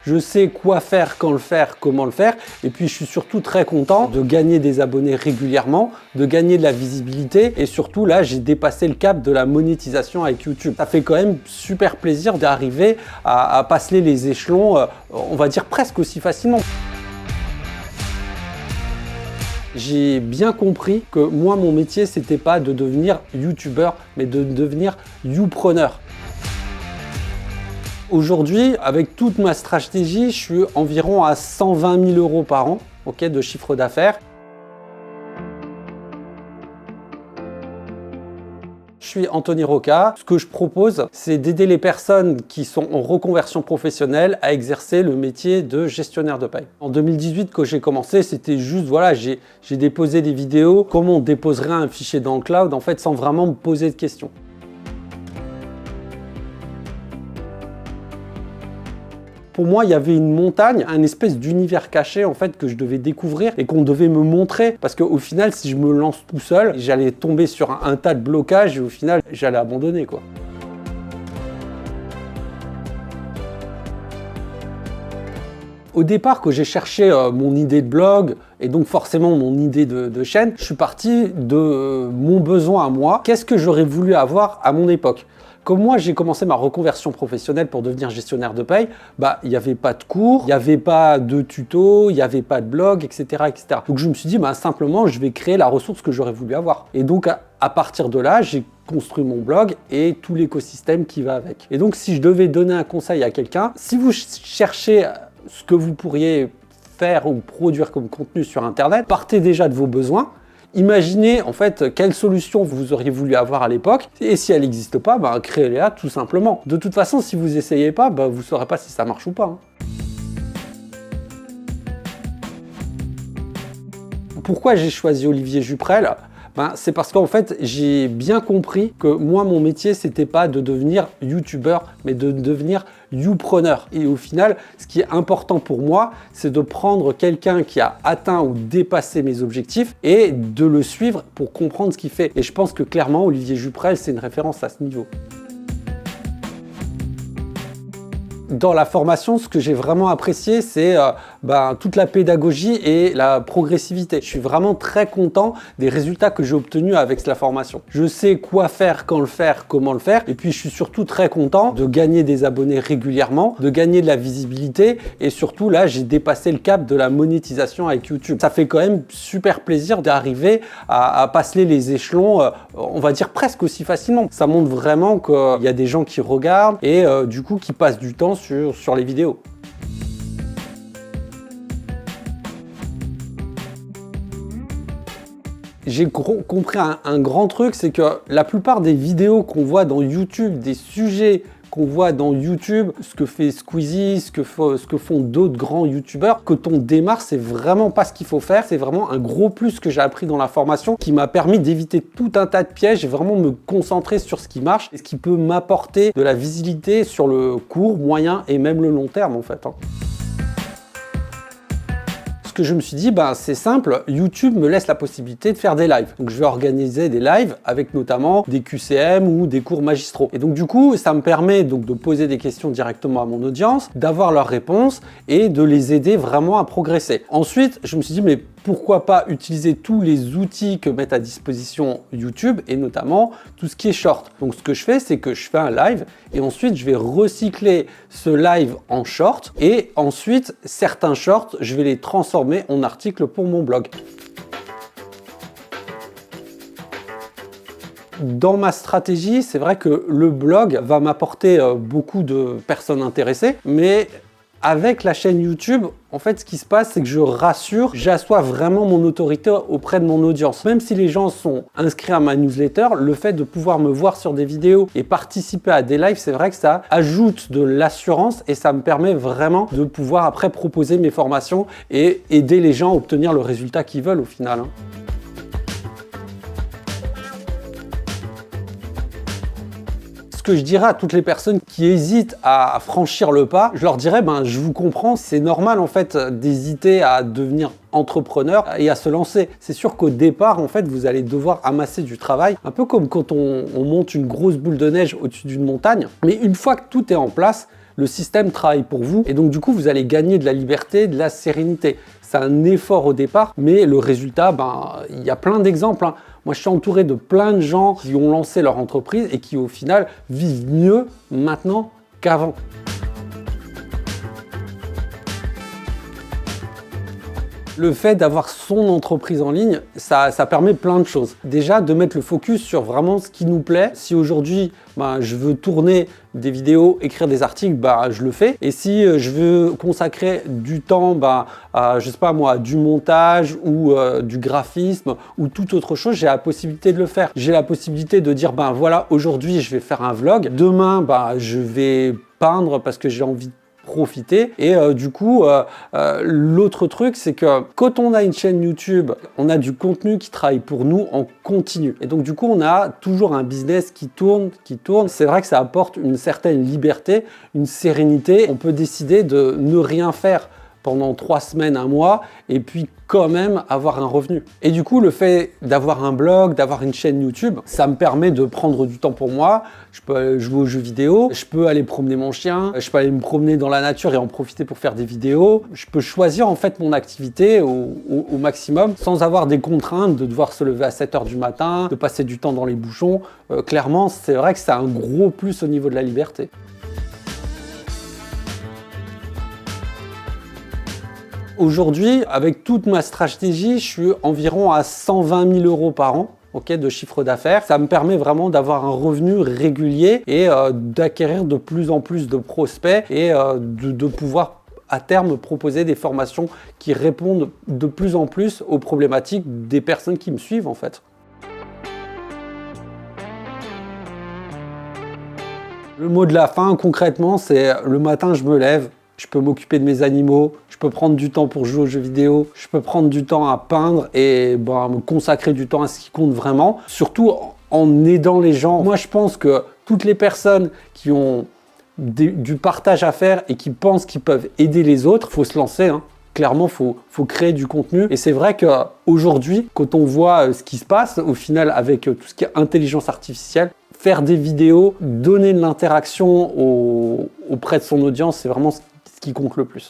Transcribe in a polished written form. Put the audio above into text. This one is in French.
Je sais quoi faire, quand le faire, comment le faire. Et puis, je suis surtout très content de gagner des abonnés régulièrement, de gagner de la visibilité. Et surtout, là, j'ai dépassé le cap de la monétisation avec YouTube. Ça fait quand même super plaisir d'arriver à passer les échelons, on va dire presque aussi facilement. J'ai bien compris que moi, mon métier, c'était pas de devenir youtubeur, mais de devenir youpreneur. Aujourd'hui, avec toute ma stratégie, je suis environ à 120 000 € par an, de chiffre d'affaires. Je suis Anthony Roca. Ce que je propose, c'est d'aider les personnes qui sont en reconversion professionnelle à exercer le métier de gestionnaire de paye. En 2018, quand j'ai commencé, c'était juste, voilà, j'ai déposé des vidéos, comment on déposerait un fichier dans le cloud, en fait, sans vraiment me poser de questions. Pour moi, il y avait une montagne, un espèce d'univers caché en fait que je devais découvrir et qu'on devait me montrer. Parce qu'au final, si je me lance tout seul, j'allais tomber sur un tas de blocages et au final, j'allais abandonner, quoi. Au départ, quand j'ai cherché mon idée de blog et donc forcément mon idée de chaîne, je suis parti de mon besoin à moi. Qu'est-ce que j'aurais voulu avoir à mon époque ? Comme moi, j'ai commencé ma reconversion professionnelle pour devenir gestionnaire de paye, il n'y avait pas de cours, il n'y avait pas de tuto, il n'y avait pas de blog, etc., etc. Donc je me suis dit, simplement, je vais créer la ressource que j'aurais voulu avoir. Et donc, à partir de là, j'ai construit mon blog et tout l'écosystème qui va avec. Et donc, si je devais donner un conseil à quelqu'un, si vous cherchez ce que vous pourriez faire ou produire comme contenu sur Internet, partez déjà de vos besoins. Imaginez en fait quelle solution vous auriez voulu avoir à l'époque et si elle n'existe pas, créez-la tout simplement. De toute façon, si vous n'essayez pas, vous ne saurez pas si ça marche ou pas. Pourquoi j'ai choisi Olivier Juprel ? C'est parce qu'en fait, j'ai bien compris que moi, mon métier, c'était pas de devenir youtubeur, mais de devenir youpreneur. Et au final, ce qui est important pour moi, c'est de prendre quelqu'un qui a atteint ou dépassé mes objectifs et de le suivre pour comprendre ce qu'il fait. Et je pense que clairement, Olivier Juprel, c'est une référence à ce niveau. Dans la formation, ce que j'ai vraiment apprécié, c'est toute la pédagogie et la progressivité. Je suis vraiment très content des résultats que j'ai obtenus avec la formation. Je sais quoi faire, quand le faire, comment le faire. Et puis, je suis surtout très content de gagner des abonnés régulièrement, de gagner de la visibilité. Et surtout, là, j'ai dépassé le cap de la monétisation avec YouTube. Ça fait quand même super plaisir d'arriver à passer les échelons, on va dire presque aussi facilement. Ça montre vraiment qu'il y a des gens qui regardent et du coup, qui passent du temps sur les vidéos. J'ai compris un grand truc, c'est que la plupart des vidéos qu'on voit dans YouTube, des sujets qu'on voit dans YouTube, ce que fait Squeezie, ce que font d'autres grands youtubeurs, quand on démarre, c'est vraiment pas ce qu'il faut faire. C'est vraiment un gros plus que j'ai appris dans la formation qui m'a permis d'éviter tout un tas de pièges et vraiment me concentrer sur ce qui marche et ce qui peut m'apporter de la visibilité sur le court, moyen et même le long terme en fait. Que je me suis dit, c'est simple, YouTube me laisse la possibilité de faire des lives. Donc je vais organiser des lives avec notamment des QCM ou des cours magistraux. Et donc du coup, ça me permet donc de poser des questions directement à mon audience, d'avoir leurs réponses et de les aider vraiment à progresser. Ensuite, je me suis dit, mais pourquoi pas utiliser tous les outils que met à disposition YouTube et notamment tout ce qui est short. Donc ce que je fais, c'est que je fais un live et ensuite je vais recycler ce live en short et ensuite certains shorts, je vais les transformer en articles pour mon blog. Dans ma stratégie, c'est vrai que le blog va m'apporter beaucoup de personnes intéressées, mais avec la chaîne YouTube, en fait, ce qui se passe, c'est que j'assois vraiment mon autorité auprès de mon audience. Même si les gens sont inscrits à ma newsletter, le fait de pouvoir me voir sur des vidéos et participer à des lives, c'est vrai que ça ajoute de l'assurance et ça me permet vraiment de pouvoir après proposer mes formations et aider les gens à obtenir le résultat qu'ils veulent au final. Ce que je dirais à toutes les personnes qui hésitent à franchir le pas, je leur dirais, je vous comprends, c'est normal en fait d'hésiter à devenir entrepreneur et à se lancer. C'est sûr qu'au départ, en fait, vous allez devoir amasser du travail, un peu comme quand on monte une grosse boule de neige au-dessus d'une montagne. Mais une fois que tout est en place, le système travaille pour vous et donc du coup, vous allez gagner de la liberté, de la sérénité. C'est un effort au départ, mais le résultat, il y a plein d'exemples, hein. Moi, je suis entouré de plein de gens qui ont lancé leur entreprise et qui, au final, vivent mieux maintenant qu'avant. Le fait d'avoir son entreprise en ligne, ça permet plein de choses. Déjà, de mettre le focus sur vraiment ce qui nous plaît. Si aujourd'hui, je veux tourner des vidéos, écrire des articles, je le fais. Et si je veux consacrer du temps à, je sais pas moi, du montage ou du graphisme ou toute autre chose, j'ai la possibilité de le faire. J'ai la possibilité de dire, voilà, aujourd'hui, je vais faire un vlog. Demain, je vais peindre parce que j'ai envie de profiter. Et du coup, l'autre truc, c'est que quand on a une chaîne YouTube, on a du contenu qui travaille pour nous en continu. Et donc, du coup, on a toujours un business qui tourne. C'est vrai que ça apporte une certaine liberté, une sérénité. On peut décider de ne rien faire pendant 3 semaines, 1 mois, et puis quand même avoir un revenu. Et du coup, le fait d'avoir un blog, d'avoir une chaîne YouTube, ça me permet de prendre du temps pour moi. Je peux jouer aux jeux vidéo, je peux aller promener mon chien, je peux aller me promener dans la nature et en profiter pour faire des vidéos. Je peux choisir en fait mon activité au maximum sans avoir des contraintes de devoir se lever à 7 h du matin, de passer du temps dans les bouchons. Clairement, c'est vrai que c'est un gros plus au niveau de la liberté. Aujourd'hui, avec toute ma stratégie, je suis environ à 120 000 € par an, de chiffre d'affaires. Ça me permet vraiment d'avoir un revenu régulier et d'acquérir de plus en plus de prospects et de pouvoir à terme proposer des formations qui répondent de plus en plus aux problématiques des personnes qui me suivent en fait. Le mot de la fin, concrètement, c'est le matin, je me lève. Je peux m'occuper de mes animaux, je peux prendre du temps pour jouer aux jeux vidéo, je peux prendre du temps à peindre et me consacrer du temps à ce qui compte vraiment, surtout en aidant les gens. Moi, je pense que toutes les personnes qui ont du partage à faire et qui pensent qu'ils peuvent aider les autres, il faut se lancer, hein. Clairement, faut créer du contenu. Et c'est vrai qu'aujourd'hui, quand on voit ce qui se passe, au final, avec tout ce qui est intelligence artificielle, faire des vidéos, donner de l'interaction auprès de son audience, c'est vraiment ce qui compte le plus.